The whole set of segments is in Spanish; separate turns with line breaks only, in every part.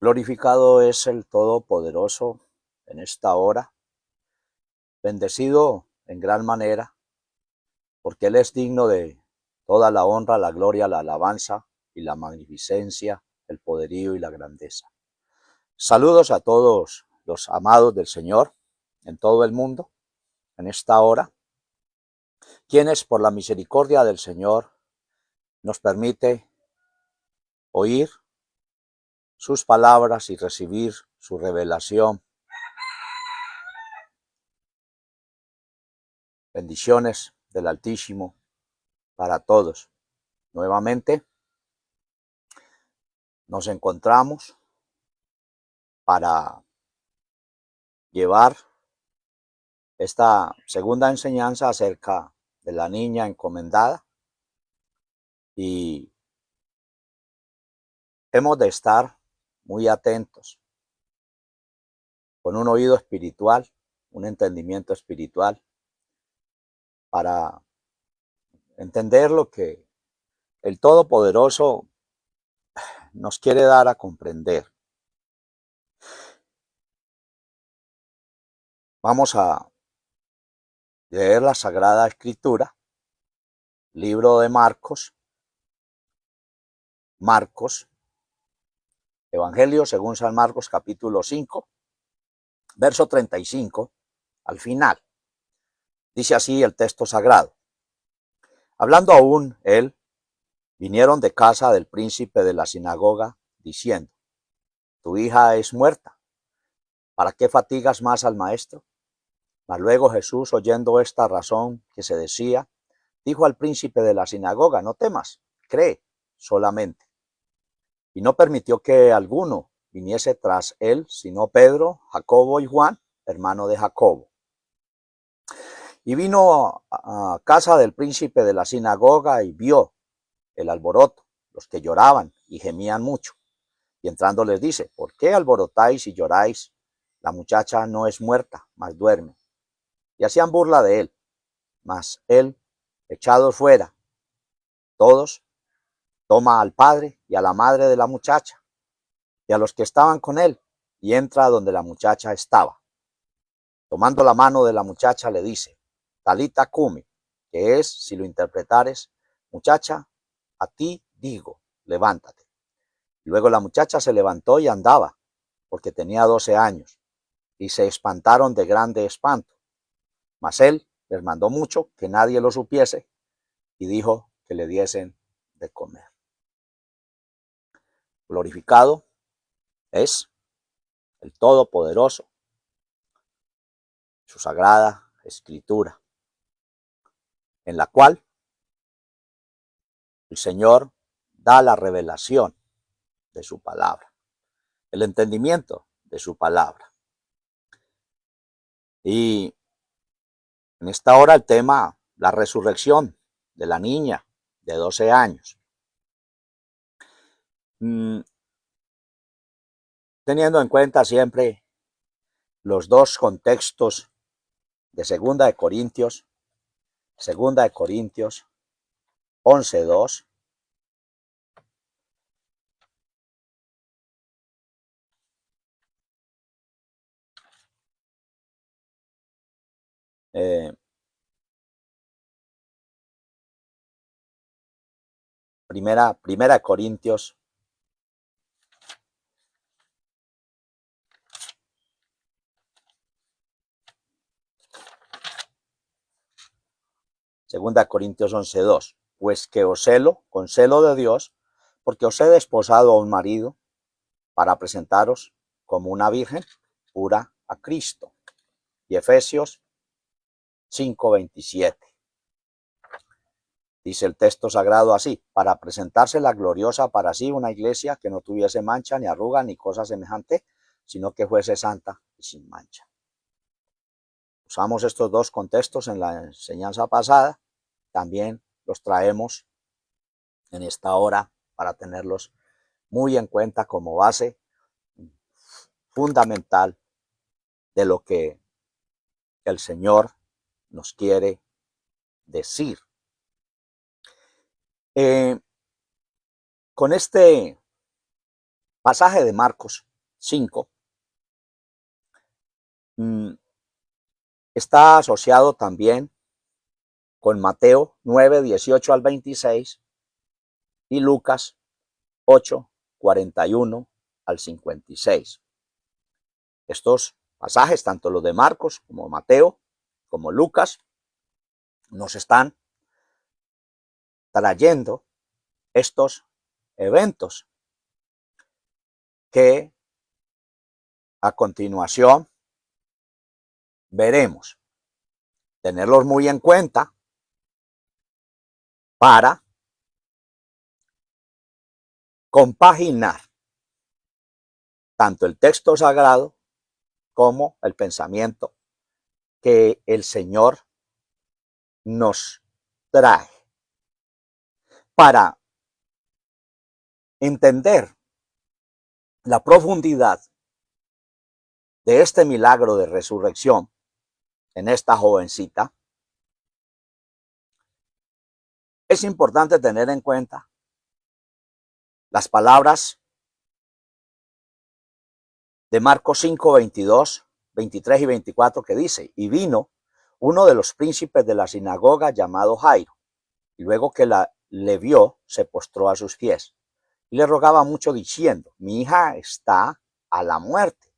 Glorificado es el Todopoderoso en esta hora, bendecido en gran manera, porque Él es digno de toda la honra, la gloria, la alabanza y la magnificencia, el poderío y la grandeza. Saludos a todos los amados del Señor en todo el mundo, en esta hora, quienes por la misericordia del Señor nos permite oír sus palabras y recibir su revelación. Bendiciones del Altísimo para todos. Nuevamente nos encontramos para llevar esta segunda enseñanza acerca de la niña encomendada, y hemos de estar muy atentos, con un oído espiritual, un entendimiento espiritual, para entender lo que el Todopoderoso nos quiere dar a comprender. Vamos a leer la Sagrada Escritura, libro de Marcos, Evangelio según San Marcos, capítulo 5, verso 35, al final. Dice así el texto sagrado. Hablando aún él, vinieron de casa del príncipe de la sinagoga, diciendo: tu hija es muerta, ¿para qué fatigas más al maestro? Mas luego Jesús, oyendo esta razón que se decía, dijo al príncipe de la sinagoga: no temas, cree solamente. Y no permitió que alguno viniese tras él, sino Pedro, Jacobo y Juan, hermano de Jacobo. Y vino a casa del príncipe de la sinagoga y vio el alboroto, los que lloraban y gemían mucho. Y entrando les dice: ¿por qué alborotáis y lloráis? La muchacha no es muerta, mas duerme. Y hacían burla de él. Mas él, echado fuera todos, toma al padre y a la madre de la muchacha y a los que estaban con él, y entra donde la muchacha estaba. Tomando la mano de la muchacha le dice: Talita cumi, que es, si lo interpretares, muchacha, a ti digo, levántate. Luego la muchacha se levantó y andaba, porque tenía 12 años, y se espantaron de grande espanto. Mas él les mandó mucho que nadie lo supiese, y dijo que le diesen de comer. Glorificado es el Todopoderoso, su sagrada Escritura, en la cual el Señor da la revelación de su palabra, el entendimiento de su palabra. Y en esta hora el tema, la resurrección de la niña de 12 años. Teniendo en cuenta siempre los dos contextos de Segunda de Corintios 11:2, primera de Corintios 11:2, pues que os celo con celo de Dios, porque os he desposado a un marido, para presentaros como una virgen pura a Cristo. Y Efesios 5:27. Dice el texto sagrado así: para presentarse la gloriosa para sí una iglesia que no tuviese mancha, ni arruga, ni cosa semejante, sino que fuese santa y sin mancha. Usamos estos dos contextos en la enseñanza pasada, también los traemos en esta hora para tenerlos muy en cuenta como base fundamental de lo que el Señor nos quiere decir. Con este pasaje de Marcos 5 está asociado también con Mateo 9, 18 al 26 y Lucas 8, 41 al 56. Estos pasajes, tanto los de Marcos como Mateo, como Lucas, nos están trayendo estos eventos que a continuación veremos. Tenerlos muy en cuenta para compaginar tanto el texto sagrado como el pensamiento que el Señor nos trae para entender la profundidad de este milagro de resurrección en esta jovencita. Es importante tener en cuenta las palabras de Marcos 5, 22, 23 y 24 que dice: y vino uno de los príncipes de la sinagoga llamado Jairo, y luego que le vio, se postró a sus pies y le rogaba mucho diciendo: mi hija está a la muerte,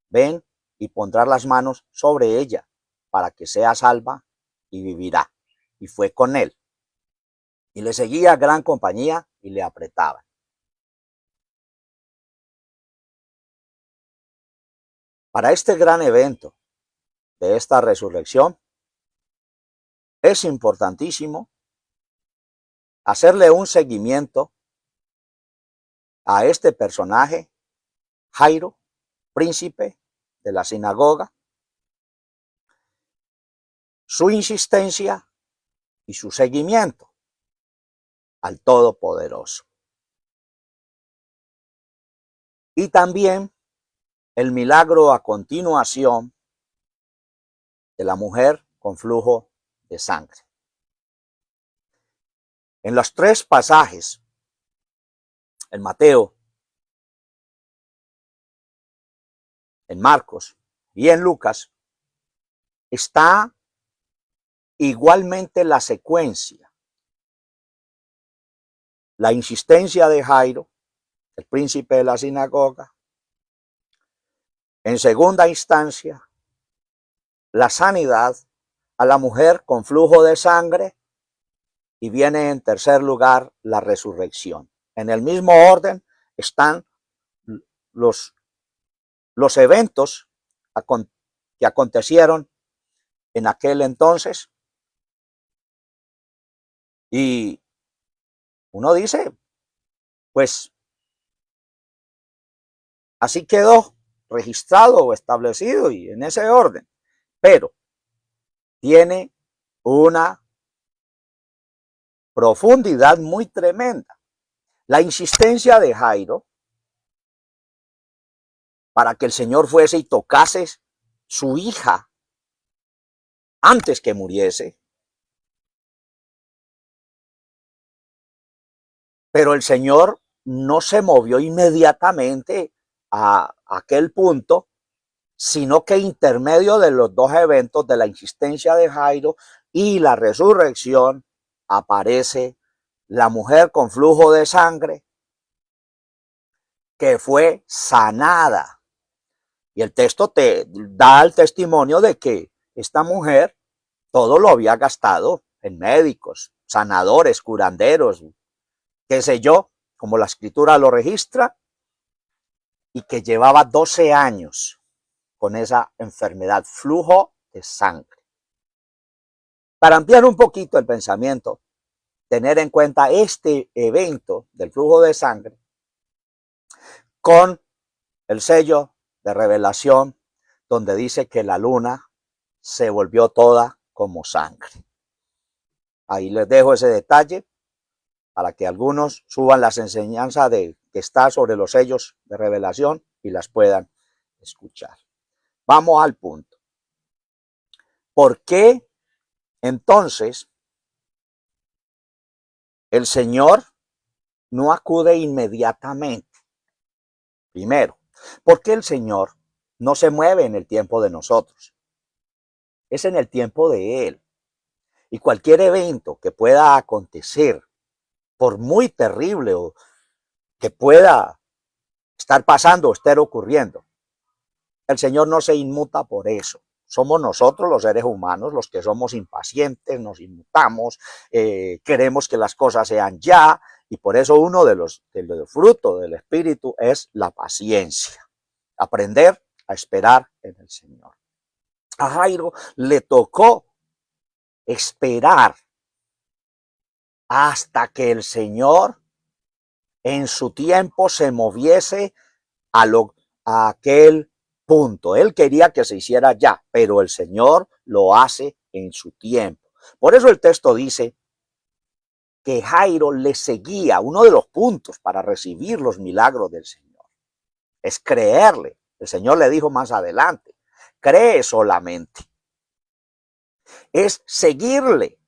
ven y pondrás las manos sobre ella para que sea salva y vivirá. Y fue con él. Y le seguía gran compañía y le apretaban. Para este gran evento de esta resurrección, es importantísimo hacerle un seguimiento a este personaje, Jairo, príncipe de la sinagoga, su insistencia y su seguimiento al Todopoderoso. Y también el milagro a continuación de la mujer con flujo de sangre. En los tres pasajes, en Mateo, en Marcos y en Lucas, está igualmente la secuencia, la insistencia de Jairo, el príncipe de la sinagoga. En segunda instancia, la sanidad a la mujer con flujo de sangre. Y viene en tercer lugar la resurrección. En el mismo orden están los eventos que acontecieron en aquel entonces. Y uno dice, pues así quedó registrado o establecido y en ese orden. Pero tiene una profundidad muy tremenda. La insistencia de Jairo para que el Señor fuese y tocase su hija antes que muriese. Pero el Señor no se movió inmediatamente a aquel punto, sino que intermedio de los dos eventos, de la insistencia de Jairo y la resurrección, aparece la mujer con flujo de sangre que fue sanada. Y el texto te da el testimonio de que esta mujer todo lo había gastado en médicos, sanadores, curanderos, qué sé yo, como la escritura lo registra, y que llevaba 12 años con esa enfermedad, flujo de sangre. Para ampliar un poquito el pensamiento, tener en cuenta este evento del flujo de sangre con el sello de revelación, donde dice que la luna se volvió toda como sangre. Ahí les dejo ese detalle para que algunos suban las enseñanzas que está sobre los sellos de revelación y las puedan escuchar. Vamos al punto. ¿Por qué entonces el Señor no acude inmediatamente? Primero, Porque el Señor no se mueve en el tiempo de nosotros, es en el tiempo de Él. Y cualquier evento que pueda acontecer, por muy terrible o que pueda estar pasando o estar ocurriendo, el Señor no se inmuta por eso. Somos nosotros los seres humanos los que somos impacientes, nos inmutamos, queremos que las cosas sean ya, y por eso uno de los frutos del Espíritu es la paciencia. Aprender a esperar en el Señor. A Jairo le tocó esperar hasta que el Señor en su tiempo se moviese a aquel punto. Él quería que se hiciera ya, pero el Señor lo hace en su tiempo. Por eso el texto dice que Jairo le seguía. Uno de los puntos para recibir los milagros del Señor es creerle. El Señor le dijo más adelante, cree solamente. Es seguirle,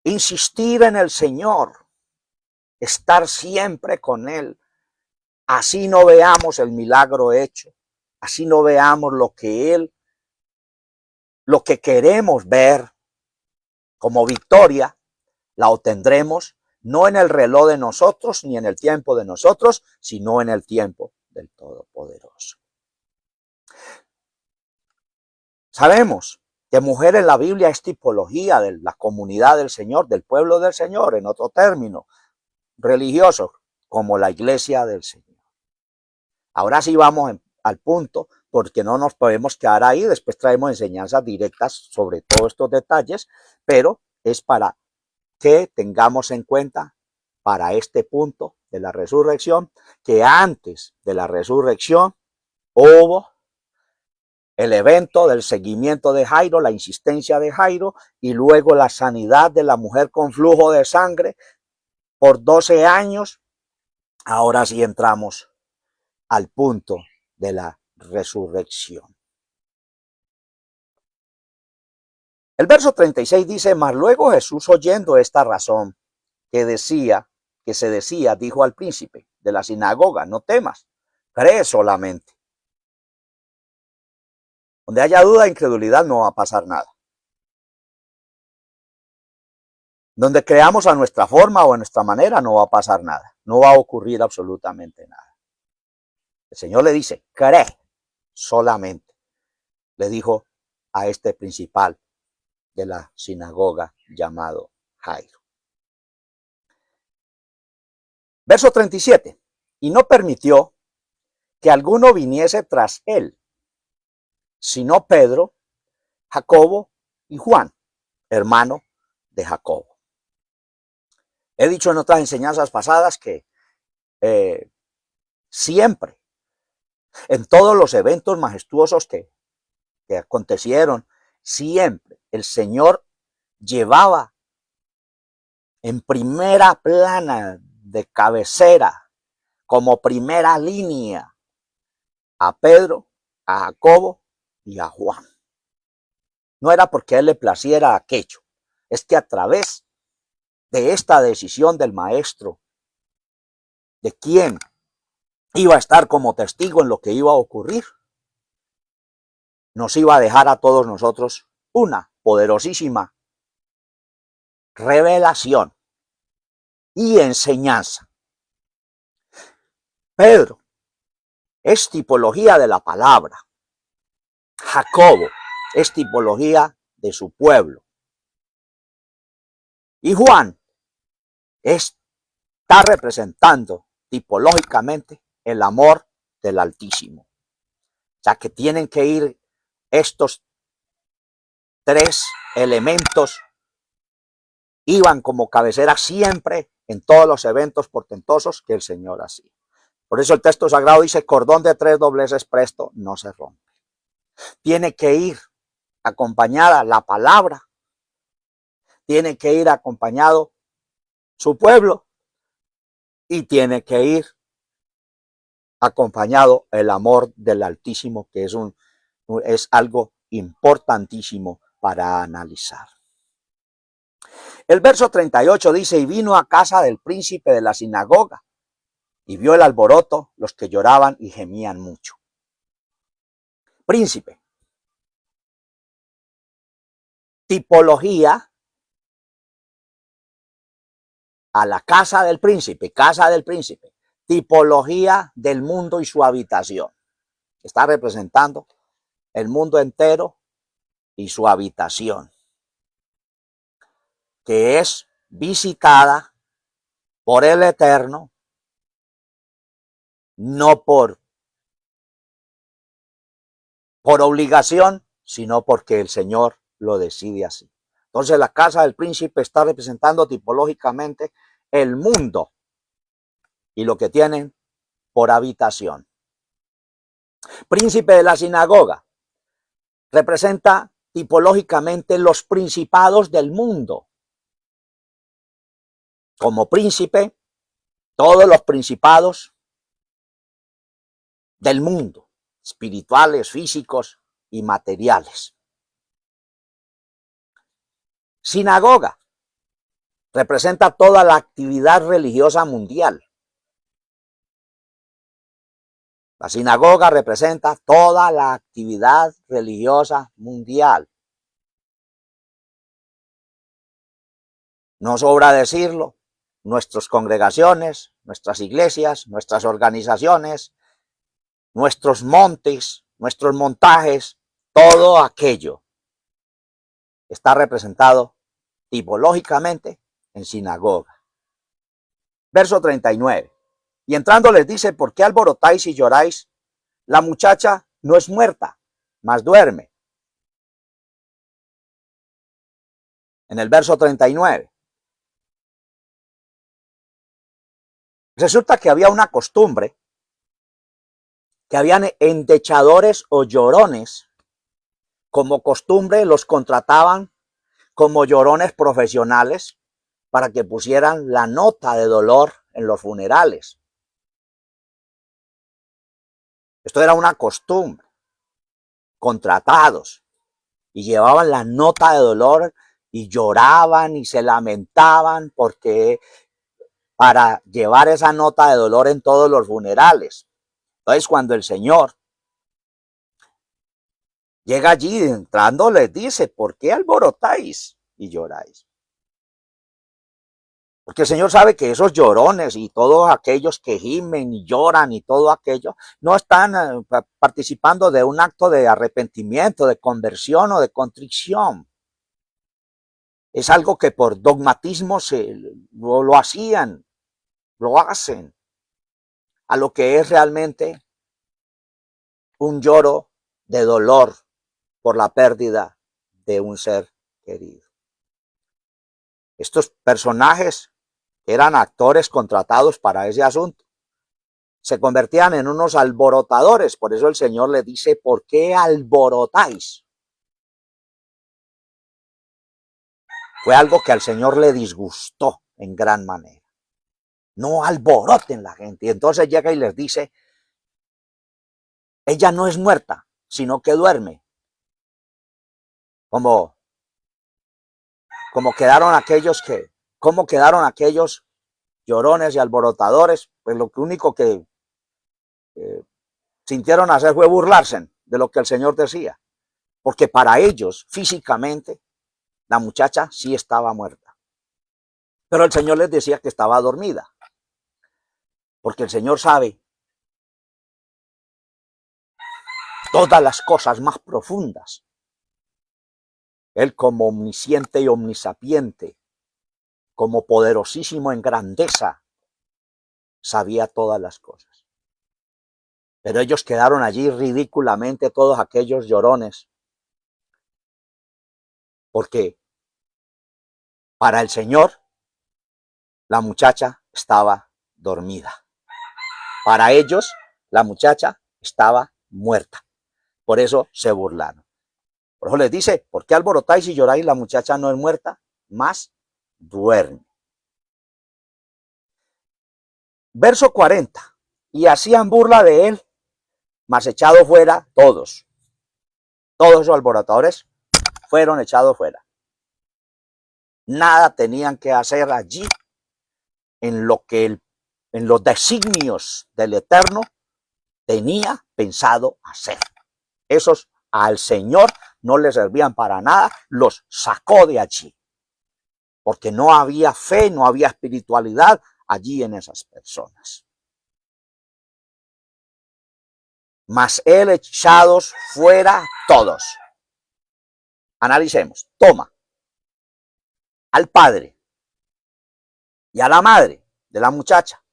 insistir en el Señor, estar siempre con Él. Así no veamos el milagro hecho, así no veamos lo que queremos ver como victoria, la obtendremos no en el reloj de nosotros ni en el tiempo de nosotros, sino en el tiempo del Todopoderoso. Sabemos que mujer en la Biblia es tipología de la comunidad del Señor, del pueblo del Señor, en otro término religioso, como la iglesia del Señor. Ahora sí vamos al punto, porque no nos podemos quedar ahí. Después traemos enseñanzas directas sobre todos estos detalles, pero es para que tengamos en cuenta para este punto de la resurrección, que antes de la resurrección hubo el evento del seguimiento de Jairo, la insistencia de Jairo, y luego la sanidad de la mujer con flujo de sangre por 12 años. Ahora sí entramos al punto de la resurrección. El verso 36 dice, mas luego Jesús, oyendo esta razón que se decía, dijo al príncipe de la sinagoga, no temas, cree solamente. Donde haya duda e incredulidad no va a pasar nada. Donde creamos a nuestra forma o a nuestra manera no va a pasar nada. No va a ocurrir absolutamente nada. El Señor le dice, cree solamente. Le dijo a este principal de la sinagoga llamado Jairo. Verso 37. Y no permitió que alguno viniese tras él, sino Pedro, Jacobo y Juan, hermano de Jacobo. He dicho en otras enseñanzas pasadas que siempre, en todos los eventos majestuosos que acontecieron, siempre el Señor llevaba en primera plana, de cabecera, como primera línea, a Pedro, a Jacobo y a Juan. No era porque a él le placiera aquello, es que a través de esta decisión del maestro, de quién iba a estar como testigo en lo que iba a ocurrir, nos iba a dejar a todos nosotros una poderosísima revelación y enseñanza. Pedro es tipología de la palabra. Jacobo es tipología de su pueblo. Y Juan está representando tipológicamente el amor del Altísimo. O sea que tienen que ir estos tres elementos, iban como cabecera siempre en todos los eventos portentosos que el Señor hacía. Por eso el texto sagrado dice, cordón de 3 dobleces presto no se rompe. Tiene que ir acompañada la palabra, tiene que ir acompañado su pueblo y tiene que ir acompañado el amor del Altísimo, que es algo importantísimo para analizar. El verso 38 dice, y vino a casa del príncipe de la sinagoga, y vio el alboroto los que lloraban y gemían mucho. Príncipe. Tipología a la casa del príncipe, tipología del mundo y su habitación. Está representando el mundo entero y su habitación, que es visitada por el Eterno, no por obligación, sino porque el Señor lo decide así. Entonces la casa del príncipe está representando tipológicamente el mundo y lo que tienen por habitación. Príncipe de la sinagoga representa tipológicamente los principados del mundo. Como príncipe, todos los principados del mundo, espirituales, físicos y materiales. Sinagoga representa toda la actividad religiosa mundial. La sinagoga representa toda la actividad religiosa mundial. No sobra decirlo, nuestras congregaciones, nuestras iglesias, nuestras organizaciones, nuestros montes, nuestros montajes, todo aquello está representado tipológicamente en sinagoga. Verso 39. Y entrando les dice, ¿por qué alborotáis y lloráis? La muchacha no es muerta, mas duerme. En el verso 39. Resulta que había una costumbre, que habían endechadores o llorones. Como costumbre los contrataban como llorones profesionales para que pusieran la nota de dolor en los funerales. Esto era una costumbre. Contratados. Y llevaban la nota de dolor y lloraban y se lamentaban porque para llevar esa nota de dolor en todos los funerales. Entonces cuando el Señor llega allí, entrando les dice, ¿por qué alborotáis y lloráis? Porque el Señor sabe que esos llorones y todos aquellos que gimen y lloran y todo aquello, no están participando de un acto de arrepentimiento, de conversión o de contrición. Es algo que por dogmatismo lo hacían, lo hacen, a lo que es realmente un lloro de dolor por la pérdida de un ser querido. Estos personajes eran actores contratados para ese asunto. Se convertían en unos alborotadores, por eso el Señor le dice, ¿por qué alborotáis? Fue algo que al Señor le disgustó en gran manera. No alboroten la gente. Y entonces llega y les dice, ella no es muerta, sino que duerme. Como quedaron aquellos llorones y alborotadores, pues lo único que sintieron hacer fue burlarse de lo que el Señor decía. Porque para ellos, físicamente, la muchacha sí estaba muerta. Pero el Señor les decía que estaba dormida. Porque el Señor sabe todas las cosas más profundas. Él como omnisciente y omnisapiente, como poderosísimo en grandeza, sabía todas las cosas. Pero ellos quedaron allí ridículamente, todos aquellos llorones, porque para el Señor la muchacha estaba dormida. Para ellos la muchacha estaba muerta. Por eso se burlaron. Por eso les dice, ¿por qué alborotáis y lloráis? La muchacha no es muerta, mas duerme. Verso 40. Y hacían burla de él, mas echado fuera todos. Todos esos alborotadores fueron echados fuera. Nada tenían que hacer allí en lo que el en los designios del Eterno tenía pensado hacer. Esos al Señor no le servían para nada, los sacó de allí. Porque no había fe, no había espiritualidad allí en esas personas. Mas él echados fuera todos. Analicemos. Toma al padre y a la madre de la muchacha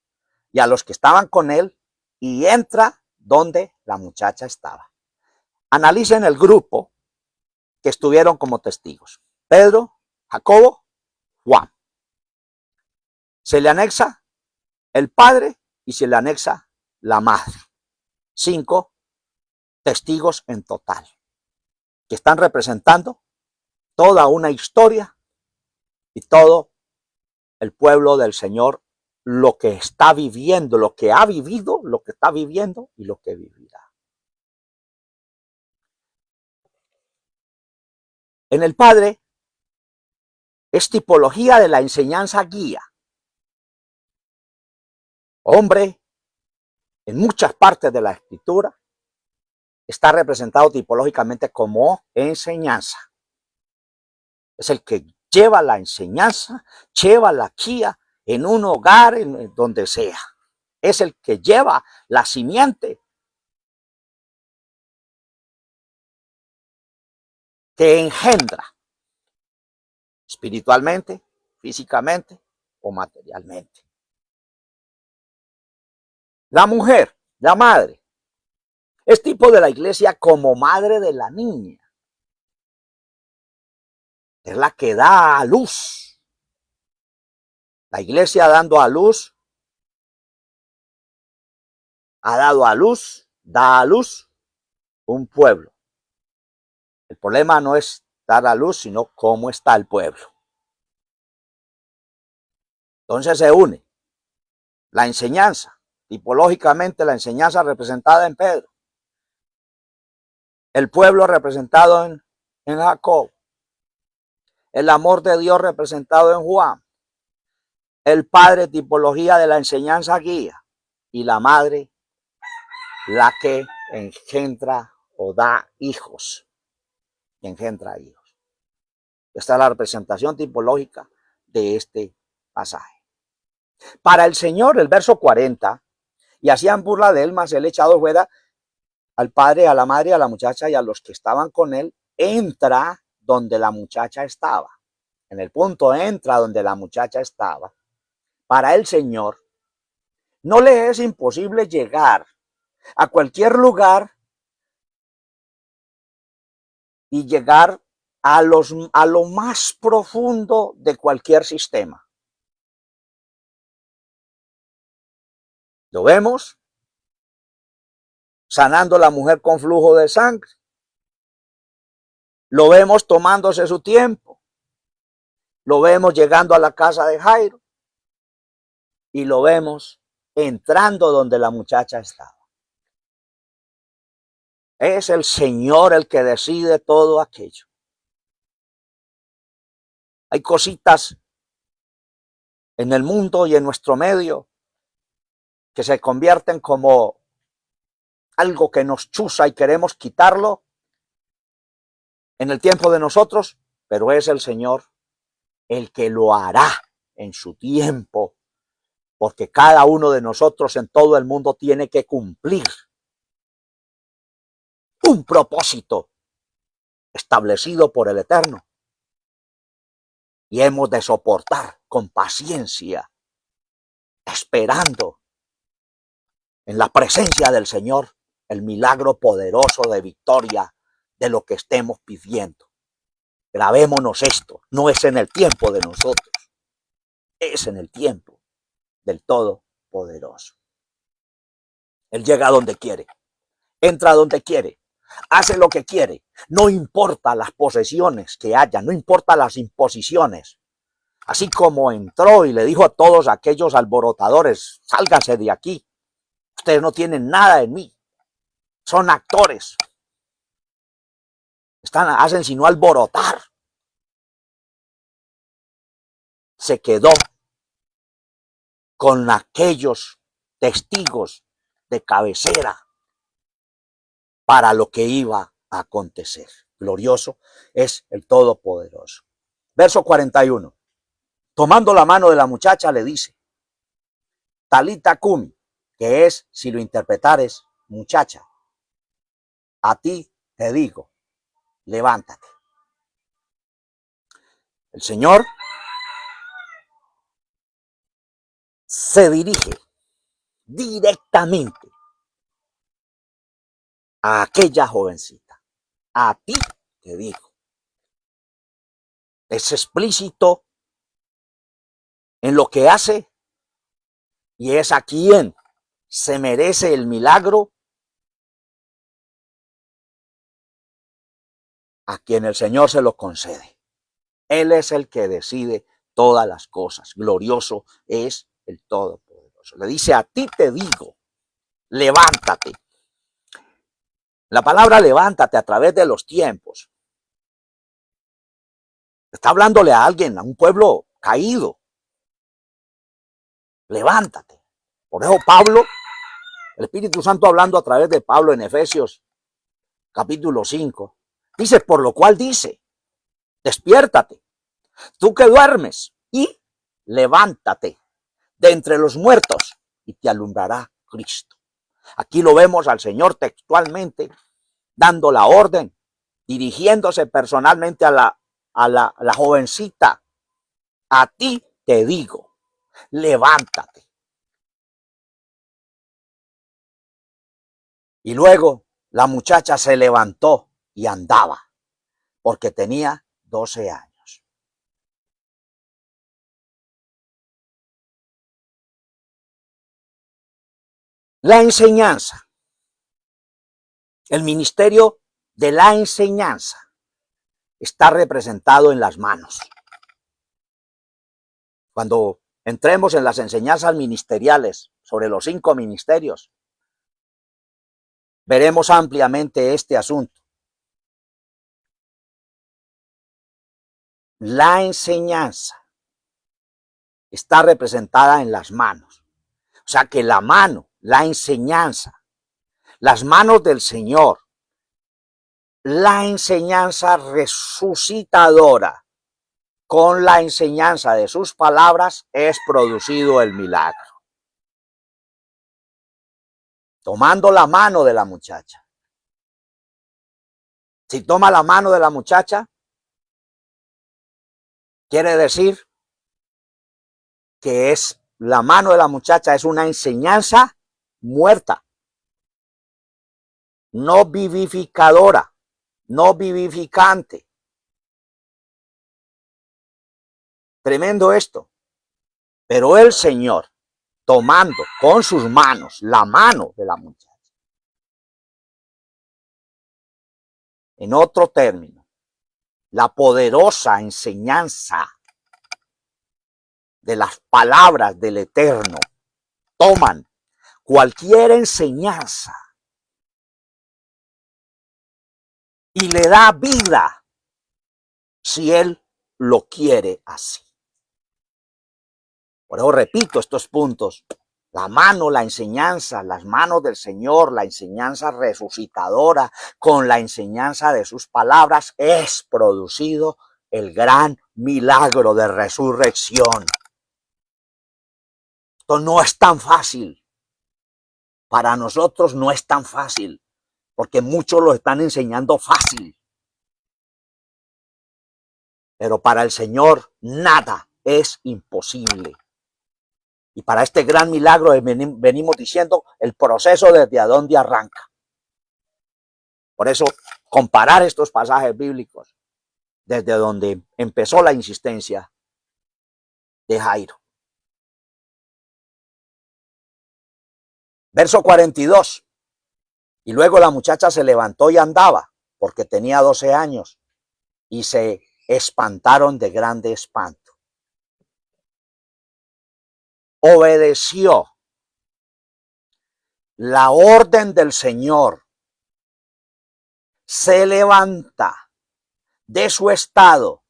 y a los que estaban con él y entra donde la muchacha estaba. Analicen el grupo que estuvieron como testigos. Pedro, Jacobo, Juan. Se le anexa el padre y se le anexa la madre. 5 testigos en total, que están representando toda una historia y todo el pueblo del Señor, lo que está viviendo, lo que ha vivido, lo que está viviendo y lo que vivirá. En el Padre es tipología de la enseñanza guía. Hombre, en muchas partes de la Escritura, está representado tipológicamente como enseñanza. Es el que lleva la enseñanza, lleva la guía en un hogar, en donde sea. Es el que lleva la simiente que engendra espiritualmente, físicamente o materialmente. La mujer, la madre, es tipo de la iglesia como madre de la niña. Es la que da a luz. La iglesia dando a luz, ha dado a luz, da a luz un pueblo. El problema no es dar a luz, sino cómo está el pueblo. Entonces se une la enseñanza, tipológicamente la enseñanza representada en Pedro, el pueblo representado en Jacob, el amor de Dios representado en Juan, el padre, tipología de la enseñanza guía, y la madre, la que engendra o da hijos, engendra hijos. Esta es la representación tipológica de este pasaje. Para el Señor, el verso 40, y hacían burla de él, mas él echado fuera al padre, a la madre, a la muchacha y a los que estaban con él, entra donde la muchacha estaba. En el punto entra donde la muchacha estaba. Para el Señor, no le es imposible llegar a cualquier lugar y llegar a lo más profundo de cualquier sistema. Lo vemos sanando a la mujer con flujo de sangre. Lo vemos tomándose su tiempo. Lo vemos llegando a la casa de Jairo. Y lo vemos entrando donde la muchacha estaba. Es el Señor el que decide todo aquello. Hay cositas en el mundo y en nuestro medio que se convierten como algo que nos chuza y queremos quitarlo en el tiempo de nosotros, pero es el Señor el que lo hará en su tiempo, porque cada uno de nosotros en todo el mundo tiene que cumplir un propósito establecido por el Eterno. Y hemos de soportar con paciencia, esperando en la presencia del Señor el milagro poderoso de victoria de lo que estemos pidiendo. Grabémonos esto, no es en el tiempo de nosotros, es en el tiempo del Todopoderoso. Él llega a donde quiere, entra a donde quiere, hace lo que quiere, no importa las posesiones que haya, no importa las imposiciones. Así como entró y le dijo a todos aquellos alborotadores, sálganse de aquí, ustedes no tienen nada en mí, son actores, hacen sino alborotar. Se quedó con aquellos testigos de cabecera para lo que iba a acontecer. Glorioso es el Todopoderoso. Verso 41. Tomando la mano de la muchacha le dice, Talita Cumi, que es, si lo interpretares, muchacha, a ti te digo, levántate. El Señor se dirige directamente a aquella jovencita. A ti te digo. Es explícito en lo que hace y es a quien se merece el milagro, a quien el Señor se lo concede. Él es el que decide todas las cosas. Glorioso es el Todopoderoso. Le dice, a ti te digo, levántate. La palabra levántate a través de los tiempos. Está hablándole a alguien, a un pueblo caído. Levántate. Por eso Pablo, el Espíritu Santo hablando a través de Pablo en Efesios capítulo 5, dice, por lo cual dice, despiértate, tú que duermes, y levántate de entre los muertos y te alumbrará Cristo. Aquí lo vemos al Señor textualmente dando la orden, dirigiéndose personalmente a la jovencita. A ti te digo, levántate. Y luego la muchacha se levantó y andaba, porque tenía 12 años. La enseñanza, el ministerio de la enseñanza está representado en las manos. Cuando entremos en las enseñanzas ministeriales sobre los 5 ministerios, veremos ampliamente este asunto. La enseñanza está representada en las manos. O sea que la mano, la enseñanza, las manos del Señor, la enseñanza resucitadora, con la enseñanza de sus palabras es producido el milagro. Tomando la mano de la muchacha. Si toma la mano de la muchacha, quiere decir que es la mano de la muchacha es una enseñanza muerta, no vivificadora, no vivificante. Tremendo esto. Pero el Señor, tomando con sus manos la mano de la muchacha, en otro término, la poderosa enseñanza de las palabras del Eterno, toman cualquier enseñanza y le da vida si Él lo quiere así. Por eso repito estos puntos. La mano, la enseñanza, las manos del Señor, la enseñanza resucitadora, con la enseñanza de sus palabras, es producido el gran milagro de resurrección. Esto no es tan fácil. Para nosotros no es tan fácil, porque muchos lo están enseñando fácil. Pero para el Señor nada es imposible. Y para este gran milagro venimos diciendo el proceso desde dónde arranca. Por eso, comparar estos pasajes bíblicos desde donde empezó la insistencia de Jairo. Verso 42. Y luego la muchacha se levantó y andaba, porque tenía 12 años, y se espantaron de grande espanto. Obedeció la orden del Señor, se levanta de su estado,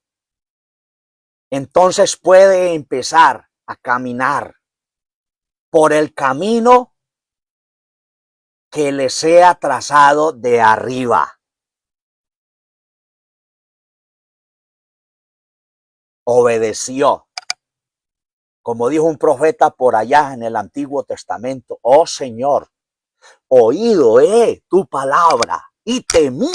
entonces puede empezar a caminar por el camino que le sea trazado de arriba. Obedeció. Como dijo un profeta por allá en el Antiguo Testamento: oh Señor, oído tu palabra y temí.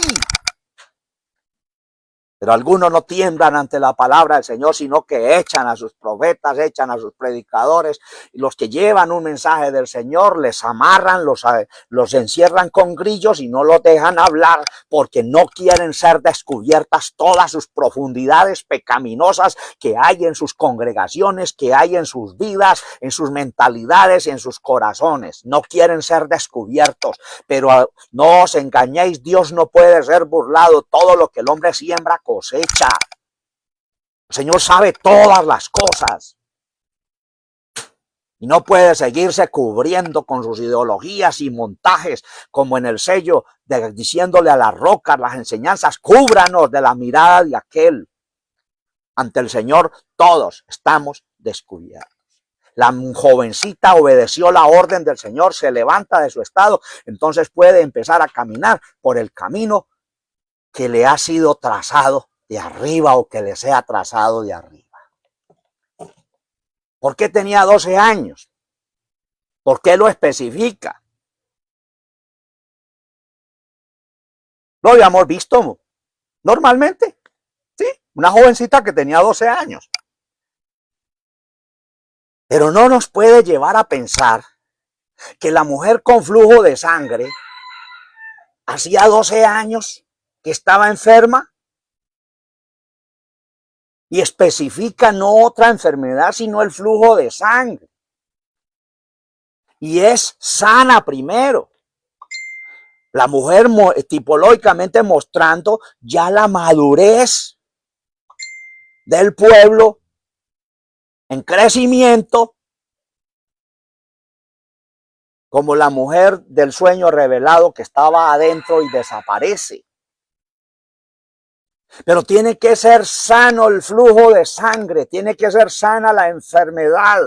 Pero algunos no tiemblan ante la palabra del Señor, sino que echan a sus profetas, echan a sus predicadores, y los que llevan un mensaje del Señor les amarran, los encierran con grillos y no los dejan hablar, porque no quieren ser descubiertas todas sus profundidades pecaminosas que hay en sus congregaciones, que hay en sus vidas, en sus mentalidades y en sus corazones. No quieren ser descubiertos, pero no os engañéis, Dios no puede ser burlado. Todo lo que el hombre siembra cosecha. El Señor sabe todas las cosas y no puede seguirse cubriendo con sus ideologías y montajes como en el sello, diciéndole a las rocas las enseñanzas: cúbranos de la mirada de aquel. Ante el Señor todos estamos descubiertos. La jovencita obedeció la orden del Señor, se levanta de su estado, entonces puede empezar a caminar por el camino que le ha sido trazado de arriba, o que le sea trazado de arriba. ¿Por qué tenía 12 años? ¿Por qué lo especifica? Lo habíamos visto normalmente, ¿sí? Una jovencita que tenía 12 años. Pero no nos puede llevar a pensar que la mujer con flujo de sangre hacía 12 años que estaba enferma, y especifica no otra enfermedad sino el flujo de sangre. Y es sana primero. La mujer tipológicamente mostrando ya la madurez del pueblo en crecimiento, como la mujer del sueño revelado que estaba adentro y desaparece. Pero tiene que ser sano el flujo de sangre, tiene que ser sana la enfermedad,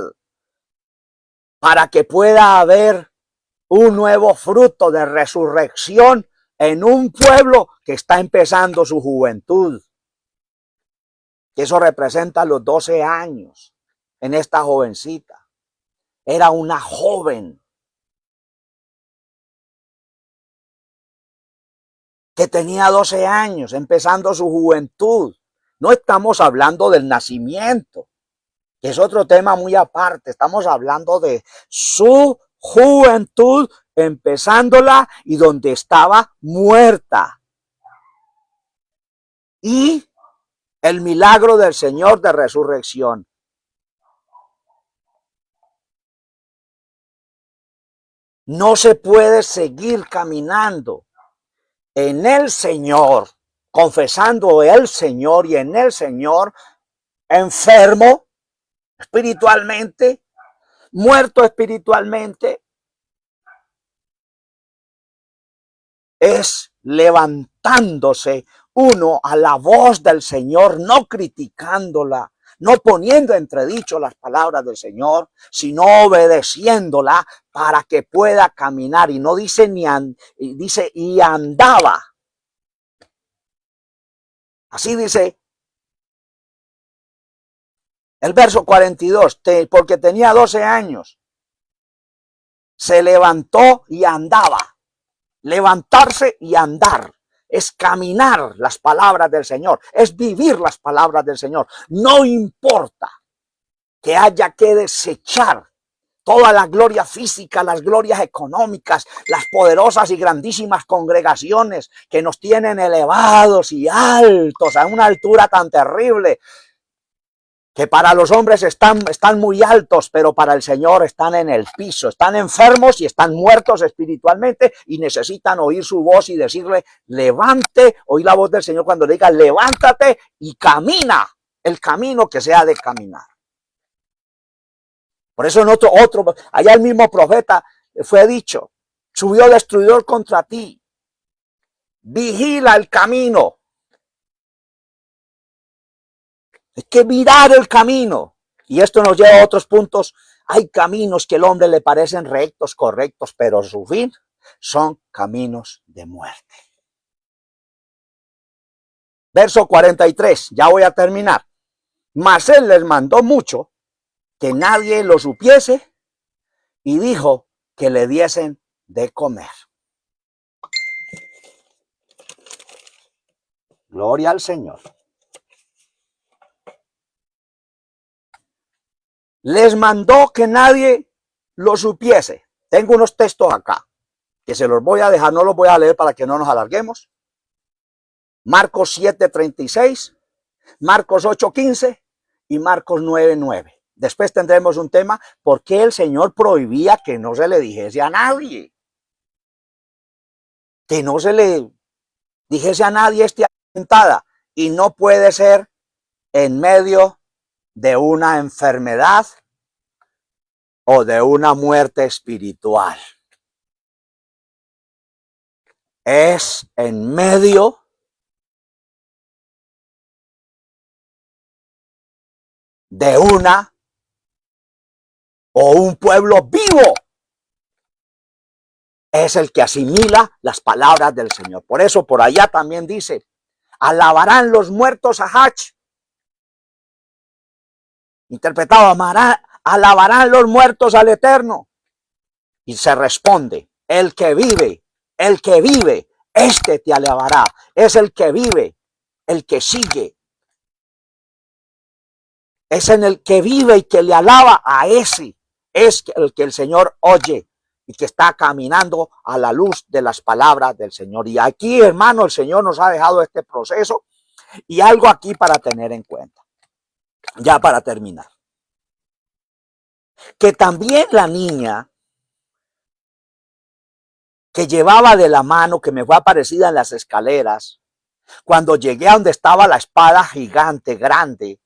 para que pueda haber un nuevo fruto de resurrección en un pueblo que está empezando su juventud. Eso representa los 12 años en esta jovencita. Era una joven que tenía 12 años, empezando su juventud. No estamos hablando del nacimiento, que es otro tema muy aparte. Estamos hablando de su juventud, empezándola, y donde estaba muerta. Y el milagro del Señor de resurrección. No se puede seguir caminando en el Señor, confesando el Señor y en el Señor, enfermo espiritualmente, muerto espiritualmente. Es levantándose uno a la voz del Señor, no criticándola, no poniendo entredicho las palabras del Señor, sino obedeciéndola para que pueda caminar. Y no dice dice y andaba. Así dice el verso 42, porque tenía 12 años, se levantó y andaba. Levantarse y andar es caminar las palabras del Señor, es vivir las palabras del Señor. No importa que haya que desechar toda la gloria física, las glorias económicas, las poderosas y grandísimas congregaciones que nos tienen elevados y altos a una altura tan terrible, que para los hombres están muy altos, pero para el Señor están en el piso, están enfermos y están muertos espiritualmente, y necesitan oír su voz y decirle: levante, oír la voz del Señor cuando le diga: levántate y camina el camino que se ha de caminar. Por eso en otro, allá el mismo profeta fue dicho: subió destruidor contra ti, vigila el camino. Hay que mirar el camino. Y esto nos lleva a otros puntos Hay caminos que al hombre le parecen rectos, correctos, pero su fin son caminos de muerte. Verso 43, ya voy a terminar. Mas él les mandó mucho que nadie lo supiese y dijo que le diesen de comer. Gloria al Señor. Les mandó que nadie lo supiese. Tengo unos textos acá que se los voy a dejar, no los voy a leer para que no nos alarguemos. Marcos 7:36, Marcos 8:15 y Marcos 9:9. Después tendremos un tema, ¿por qué el Señor prohibía que no se le dijese a nadie? Que no se le dijese a nadie esta atentada. Y no puede ser en medio de una enfermedad o de una muerte espiritual. Es en medio de una o un pueblo vivo. Es el que asimila las palabras del Señor. Por eso por allá también dice, alabarán los muertos a Hach. Interpretado, alabarán los muertos al Eterno. Y se responde, el que vive, este te alabará. Es el que vive, el que sigue. Es en el que vive y que le alaba a ese. Es el que el Señor oye y que está caminando a la luz de las palabras del Señor. Y aquí, hermano, el Señor nos ha dejado este proceso y algo aquí para tener en cuenta. Ya para terminar. Que también la niña que llevaba de la mano, que me fue aparecida en las escaleras, cuando llegué a donde estaba la espada gigante, grande,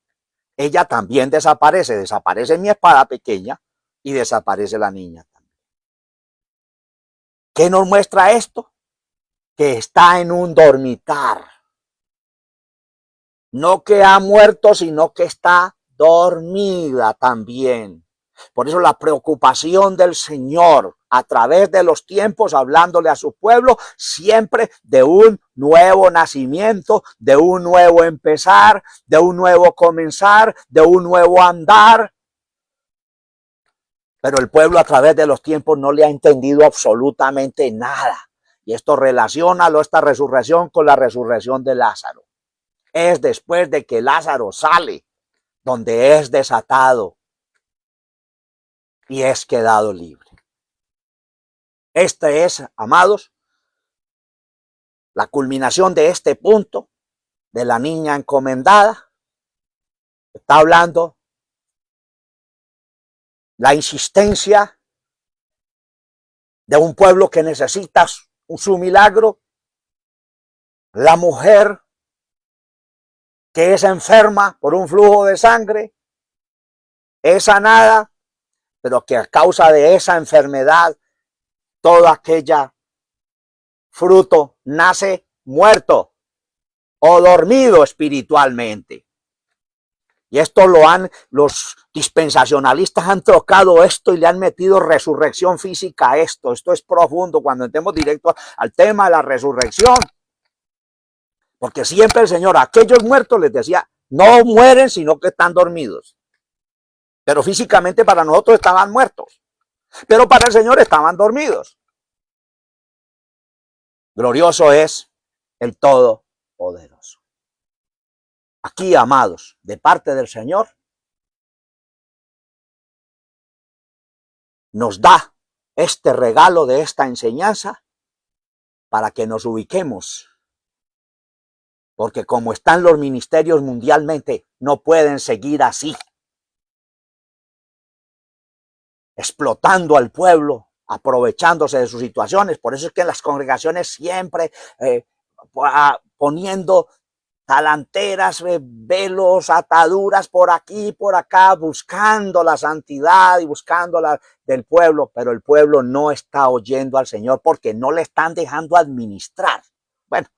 ella también desaparece. Desaparece mi espada pequeña y desaparece la niña también. ¿Qué nos muestra esto? Que está en un dormitar. No que ha muerto, sino que está dormida también. Por eso la preocupación del Señor a través de los tiempos, hablándole a su pueblo, siempre de un nuevo nacimiento, de un nuevo empezar, de un nuevo comenzar, de un nuevo andar. Pero el pueblo a través de los tiempos no le ha entendido absolutamente nada. Y esto relaciona esta resurrección con la resurrección de Lázaro. Es después de que Lázaro sale, donde es desatado y es quedado libre. Este es, amados, la culminación de este punto de la niña encomendada. Está hablando la insistencia de un pueblo que necesita su milagro. La mujer que es enferma por un flujo de sangre, es sanada, pero que a causa de esa enfermedad, todo aquella fruto nace muerto o dormido espiritualmente. Y esto los dispensacionalistas han trocado esto y le han metido resurrección física a esto. Esto es profundo cuando entremos directo al tema de la resurrección. Porque siempre el Señor a aquellos muertos les decía, no mueren sino que están dormidos. Pero físicamente para nosotros estaban muertos. Pero para el Señor estaban dormidos. Glorioso es el Todopoderoso. Aquí, amados, de parte del Señor, nos da este regalo de esta enseñanza para que nos ubiquemos. Porque como están los ministerios mundialmente, no pueden seguir así. Explotando al pueblo, aprovechándose de sus situaciones. Por eso es que en las congregaciones siempre poniendo talanteras, velos, ataduras por aquí y por acá, buscando la santidad y buscando la del pueblo, pero el pueblo no está oyendo al Señor porque no le están dejando administrar. Bueno,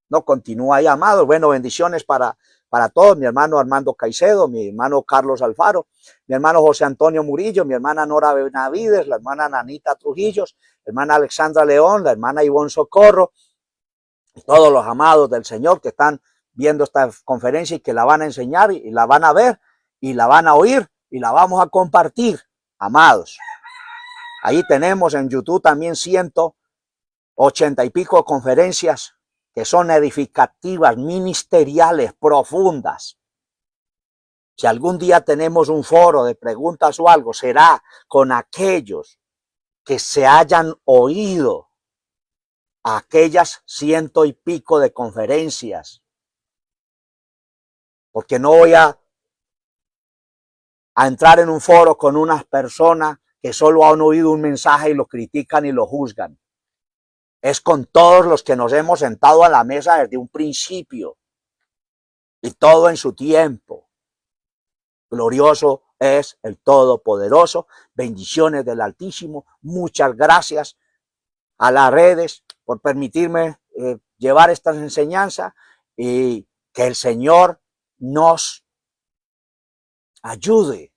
no continúa ahí, amados. Bueno, bendiciones para para todos, mi hermano Armando Caicedo, mi hermano Carlos Alfaro, mi hermano José Antonio Murillo, mi hermana Nora Benavides, la hermana Nanita Trujillos, la hermana Alexandra León, la hermana Ivonne Socorro, y todos los amados del Señor que están viendo esta conferencia y que la van a enseñar y la van a ver y la van a oír y la vamos a compartir, amados. Ahí tenemos en YouTube también 180 y pico conferencias que son edificativas, ministeriales, profundas. Si algún día tenemos un foro de preguntas o algo, será con aquellos que se hayan oído aquellas 100 y pico de conferencias. Porque no voy a entrar en un foro con unas personas que solo han oído un mensaje y lo critican y lo juzgan. Es con todos los que nos hemos sentado a la mesa desde un principio y todo en su tiempo. Glorioso es el Todopoderoso. Bendiciones del Altísimo. Muchas gracias a las redes por permitirme llevar estas enseñanzas y que el Señor nos ayude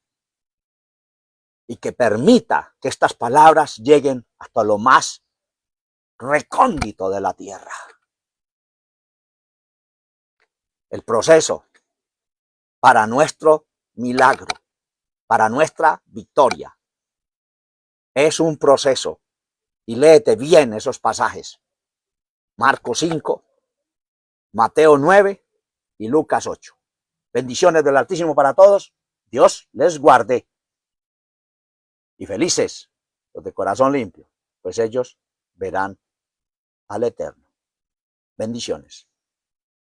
y que permita que estas palabras lleguen hasta lo más recóndito de la tierra. El proceso para nuestro milagro, para nuestra victoria, es un proceso. Y léete bien esos pasajes. Marcos 5, Mateo 9 y Lucas 8. Bendiciones del Altísimo para todos. Dios les guarde. Y felices los de corazón limpio, pues ellos verán al Eterno. Bendiciones.